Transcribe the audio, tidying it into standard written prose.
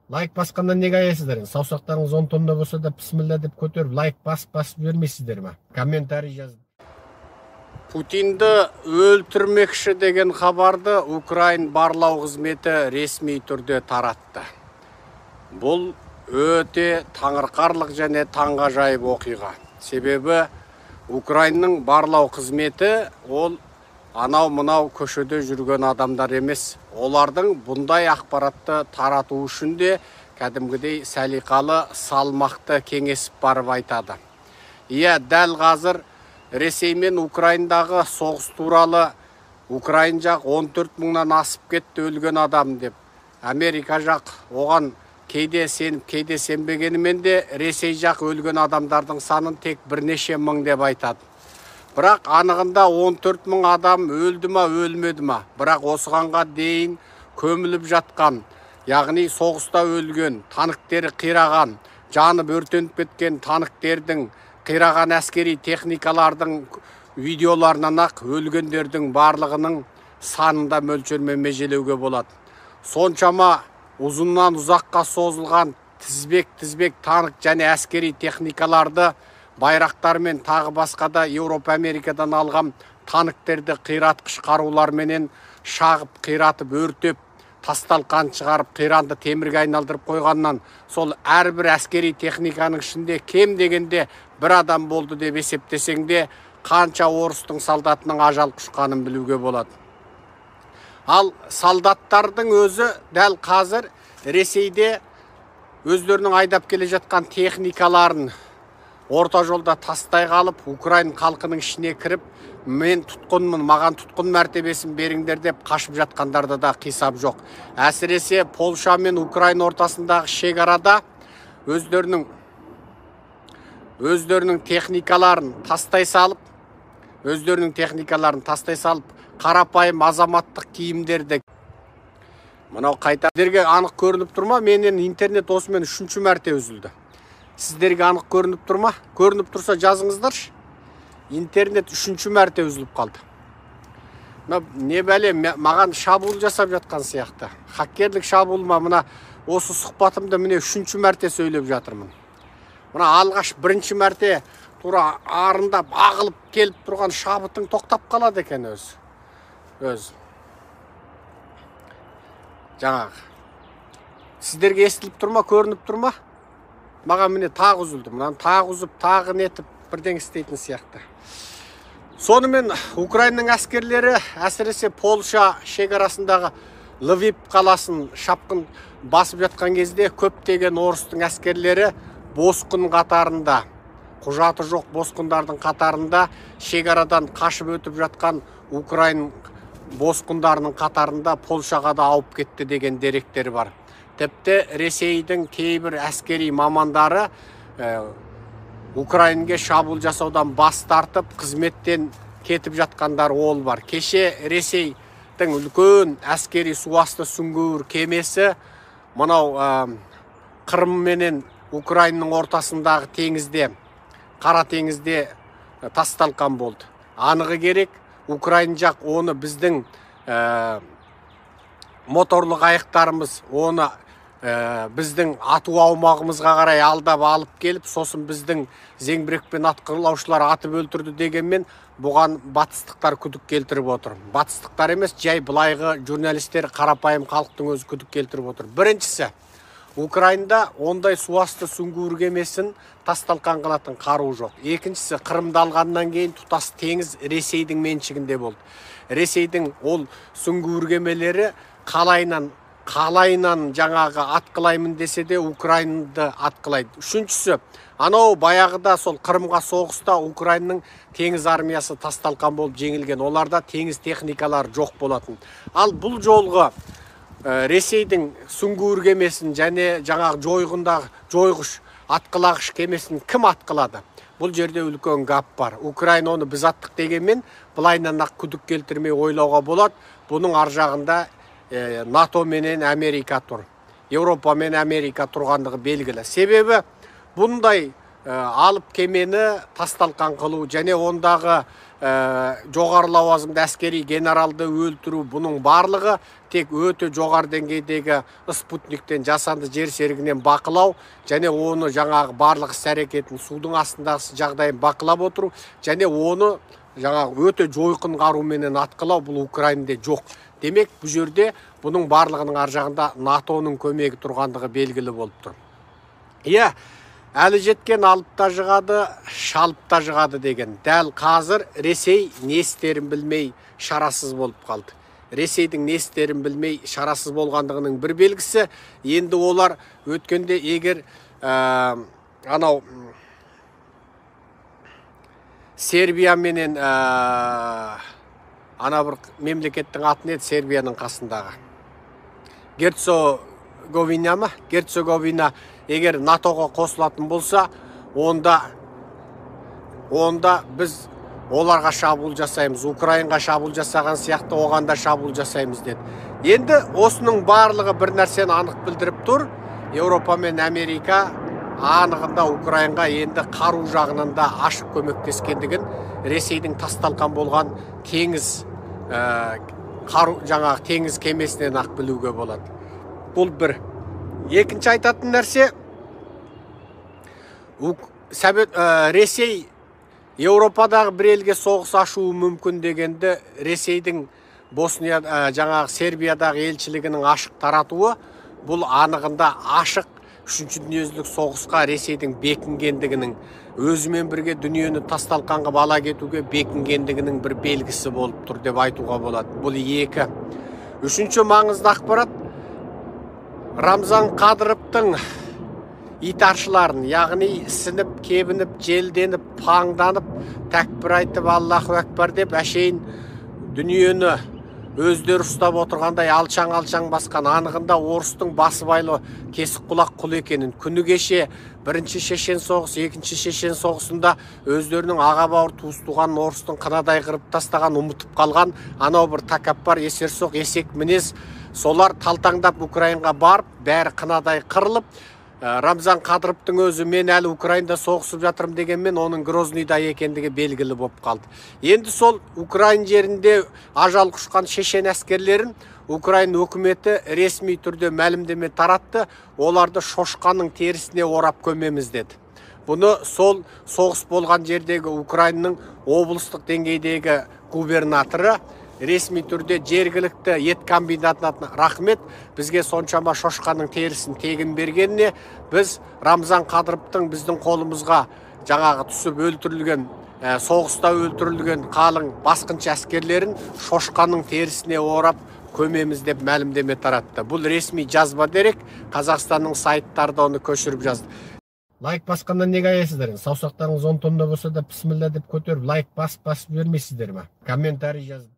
Лайк басқандан неге аясыздар? Саусақтарыңыз 10 тонна болса да бисмилла деп көтеріп, лайк басып бермейсіздер ме? Комментарий жазып. Путинді өлтірмекші деген хабарды Украин барлау қызметі ресми түрде таратты. Бұл өте таңырқарлық және таңғажайып оқиға. Себебі Украинның барлау қызметі ол анау-мынау көшеде жүрген адамдар емес. Олардың бұндай ақпаратты тарату үшін де кәдімгідей сәлиқалы, салмақты кеңесіп барып айтады. Иә, дәл қазір Ресей мен Украиндағы соғыс туралы Украин жақ 14 мыңнан асып кетті өлген адам деп. Америка жақ оған кейде сеніп, кейде сенбегенімен де Ресей жақ өлген адамдардың санын тек бірнеше мың деп айтады. Бірақ анығында 14 мың адам өлді ма, өлмеді ма? Бірақ осығанға дейін көміліп жатқан, яғни соғыста өлген, танктері қираған, жаны өртеніп кеткен танктердің, қираған әскери техникалардың видеоларынан ақ өлгендердің барлығының санында мөлшермен межелеуге болады. Соншама ұзыннан ұзаққа созылған тізбек танк және әскери техникаларды байрақтар мен тағы басқада Еуропа Америкадан алған танктерді қиратқыш қаруларменен шағып, қиратып, өртеп, тасталқан шығарып, қиранды темірге айналдырып қойғаннан сол әрбір әскери техниканың ішінде кем дегенде бір адам болды деп есептесеңде қанша орыстың солдатының ажал құшқанын білуге болады. Ал солдаттардың өзі дәл қазір Ресейде өздерінің айдап келе жатқан техникаларын орта жолда тастай қалып, Украин халқының ішіне кіріп, мен тұтқынмын, маған тұтқын мәртебесін беріңдер деп қашып жатқандарда да қисап жоқ. Әсіресе Польша мен Украин ортасындағы шекарада өздерінің техникаларын тастай салып, қарапайым азаматтық киімдерді. Мынау қайта сіздерге анық көрініп тұрма? Менен интернет осымен 3-ші мәрте үзілді. Сіздерге анық көрініп тұрма? Көрініп тұрса жазыңыздаршы. Интернет 3-ші мәрте үзіліп қалды. Не бәле, маған шабуыл жасап жатқан сияқты. Хаккерлік шабуыл ма? Мына осы сұхбатымды міне 3-ші мәрте сөйлеп жатырмын. Мына алғаш 1-ші мәрте тура арындап, ағылып келіп тұрған шабытың тоқтап қалады екен өз. Жаңағы. Сіздерге естіліп тұрма, көрініп тұрма? Маған міне тағы үзілді. Мұнан тағы үзіп, тағы нетіп бірден істейтін сияқты. Сонымен Украинның әскерлері әсіресе Польша шекарасындағы Львив қаласын шапқын басып жатқан кезде көптеген орыстың әскерлері босқын қатарында, құжаты жоқ босқындардың қатарында, шекарадан қашып өтіп жатқан Украин босқындарының қатарында Польшаға да ауып кетті деген деректер бар. Тіпті Ресейдің кейбір әскери мамандары Украинге шабуыл жасаудан бас тартып, қызметтен кетіп жатқандар ол бар. Кеше Ресейдің үлкен әскери суасты сүңгуір кемесі мынау Қырым менен Украинның ортасындағы теңізде, Қара теңізде тасталқан болды. Анығы керек, Украин жақ оны біздің моторлы қайықтарымыз оны біздің ату аумағымызға қарай алдап алып келіп, сосын біздің зеңбірекпен атқырлаушылар атып өлтірді дегенмен бұған батыстықтар күдік келтіріп отыр. Батыстықтар емес, жай былайғы журналистер, қарапайым халықтың өзі күдік келтіріп отыр. Біріншісі, Украинда ондай суасты сүңгуір кемесін тасталқан қылатын қару жоқ. Екіншісі, Қырымды алғаннан кейін тұтас теңіз Ресейдің меншігінде болды. Ресейдің ол сүңгуір кемелері қалайынан жаңағы атқылаймын десе де Украинды атқылайды. Үшіншісі, анау баяғыда сол Қырымға соғыста Украинның теңіз армиясы тасталқан болып жеңілген. Оларда теңіз техникалары жоқ болатын. Ал бұл жолғы Ресейдің сүңгуір кемесін және жаңағы жойғыш атқылағыш кемесін кім атқылады? Бұл жерде үлкен гап бар. Украина оны біз аттық дегенмен былайынан ақ күдік келтірмей ойлауға болады. Бұның ар жағында НАТО менен Америка тұр. Еуропа мен Америка тұрғандығы белгілі. Себебі бұндай алып кемені тасталқан қылу және ондағы жоғары лауазымды әскери генералды өлтіру, бұның барлығы тек өте жоғары деңгейдегі спутниктен жасанды жер серігінен бақылау және оны жаңағы барлық іс-әрекетін судың астындағы жағдайын бақылап отыру және оны жаңағы өте жойқын қаруменен атқылау бұл Украинада жоқ. Демек, бұл жерде бұның барлығының ар жағында НАТО-ның көмегі тұрғандығы белгілі болып тұр. Иә, әлі жеткен алып та жығады, шалып та жығады деген. Дәл қазір Ресей не істерін білмей шарасыз болып қалды. Ресейдің не істерін білмей шарасыз болғандығының бір белгісі, енді олар өткенде егер анау Сербия менен ана бір мемлекеттің атын еді, Сербияның қасындағы Герцеговина егер НАТОға қосылатын болса, онда біз оларға шабуыл жасаймыз, Украинға шабуыл жасаған сияқты оған да шабуыл жасаймыз деді. Енді осының барлығы бір нәрсені анық білдіріп тұр. Еуропа мен Америка анығында Украинға енді қару жағынан да ашық көмектескендігін Ресейдің тасталқан болған теңіз жаңағы теңіз кемесінен ақ білуге болады. Бұл бір. Екінші айтатын нәрсе, Ресей Еуропадағы бір елге соғыс ашуы мүмкін дегенді Ресейдің Босния жаңағы Сербиядағы елшілігінің ашық таратуы бұл анығында ашық үшінші дүниежүзілік соғысқа Ресейдің бекінгендігінің өзімен бірге дүниені тасталқанға ала кетуге бекінгендігінің бір белгісі болып тұр деп айтуға болады. Бұл екі. Үшінші маңызды ақпарат, Рамзан Қадыровтың итаршыларын, яғни сініп, кебініп, желденіп, паңданып, тәкбір айтып, Аллаху әкбар деп әшейін дүниені өздері ұстап отырғандай алшаң басқан анығында орыстың басыбайлы кесік құлақ құл екенін, күні кеше бірінші шешен соғыс, екінші шешен соғысында өздерінің аға бауыр туыс туған орыстың қынадай қырып тастаған, ұмытып қалған анау бір тәкаппар есерсоқ есек мінез, солар талтаңдап Украинға барып, бәрі қынадай қырылып, Рамзан Қадыровтың өзі мен әлі Украинда соғысып жатырым дегенмен оның Грознийда екендігі белгілі болып қалды. Енді сол Украин жерінде ажал құшқан шешен әскерлерін Украин өкіметі ресми түрде мәлімдеме таратты, оларды шошқаның терісіне орап көмеміз деді. Бұны сол соғыс болған жердегі Украинның облыстық деңгейдегі губернаторы ресми түрде жергілікті ет комбинатына рахмет, бізге соншама шошқаның терісін тегін бергеніне, біз Рамзан Қадыровтың біздің қолымызға жаңағы түсіп өлтірілген, соғыста өлтірілген қалың басқыншы әскерлерін шошқаның терісіне орап көмеміз деп мәлімдеме таратты. Бұл ресми жазба дерек, Қазақстанның сайттарда оны көшіріп жазды. Лайк басқаннан неге аясыздар? Саусақтарыңыз 10 тонна болса да бісміллә деп көтеріп, лайк басып бермейсіздер ме? Комментарий жазып.